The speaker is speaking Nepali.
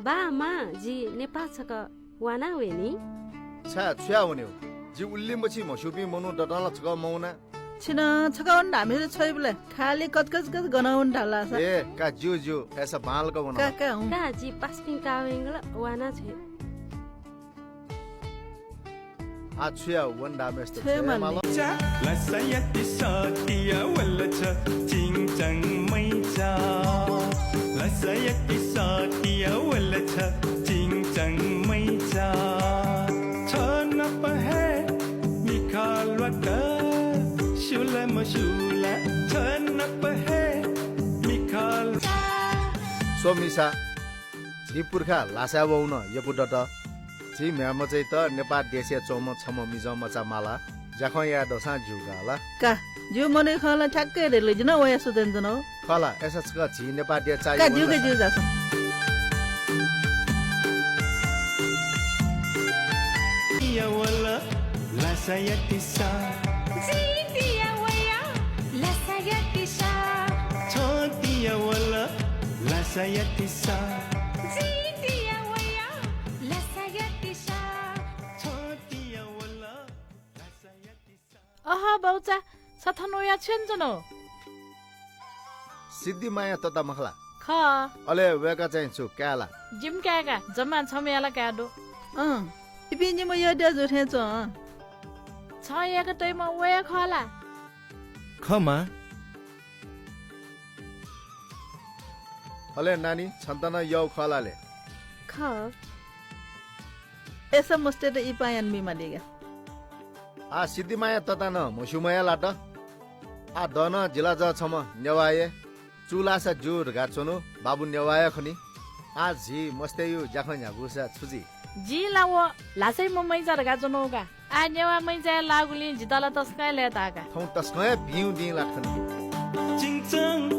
बा मा जी नेपाल छ क वाना वे नि छा छ्या हुने जी उल्ली मछि मसुपी मनु डडला छक मौना छिन छकाउन हामीले छैबले खाली कचकच गनाउन ढाला छ ए का जो ऐसा बाल का बना का हुँ का जी पास्पिङ कावेंगला वाना छ आ छ्या वन डामेस त छ्या माल लसयति सातिया वल्लछ चिङचङ मैचा लसयति सातिया वल्लछ चिङचङ मैचा छन पहे मिखाल वट शुला मशुला छन पहे मिखाल सोमिसा जी पुर्खा लासा वौन यपु डट जी म्याम चाहिँ त नेपाल देशे चौम छम मिज मचा माला जाख या दसा जुगाला का जिउ मने खला ठ्याक्कै हेरेले जन वया सुदेन जन खला एसा छ जी नेपाल दे का चाहिँ जिउ के जिउ जाछ या वल्ला लसयति सा जितिया वया लसयति सा छोतिया वल्ला लसयति सा जितिया वया लसयति सा छोतिया वल्ला लसयति सा अहा बाउचा सथनोया छेन जन सिद्धि माया तता मखला ख अले वेका चाहिँ छु क्याला जिम क्यागा जम्मा छमेला क्याडो इपिन म यो दे जोथे छ छ याक तैमा वया खला खमा अले नानी छन्तन यौ खलाले ख एसा मस्ते त इपायन बिमा दिगा आ सिद्धि माया तता न मसुमाया लाट आ दन जिला ज छम नेवाये चुलासा जुर गाचोनु बाबु नेवाया खनि आ झी मस्ते यु जाख गुसा छुजी जी लाव लासै म मैजा रगा जनोगा आ नेवा मैजा लागुली जितला तस्काय लेतागा थौ तस्कै बिउ दि लाखन चिङचङ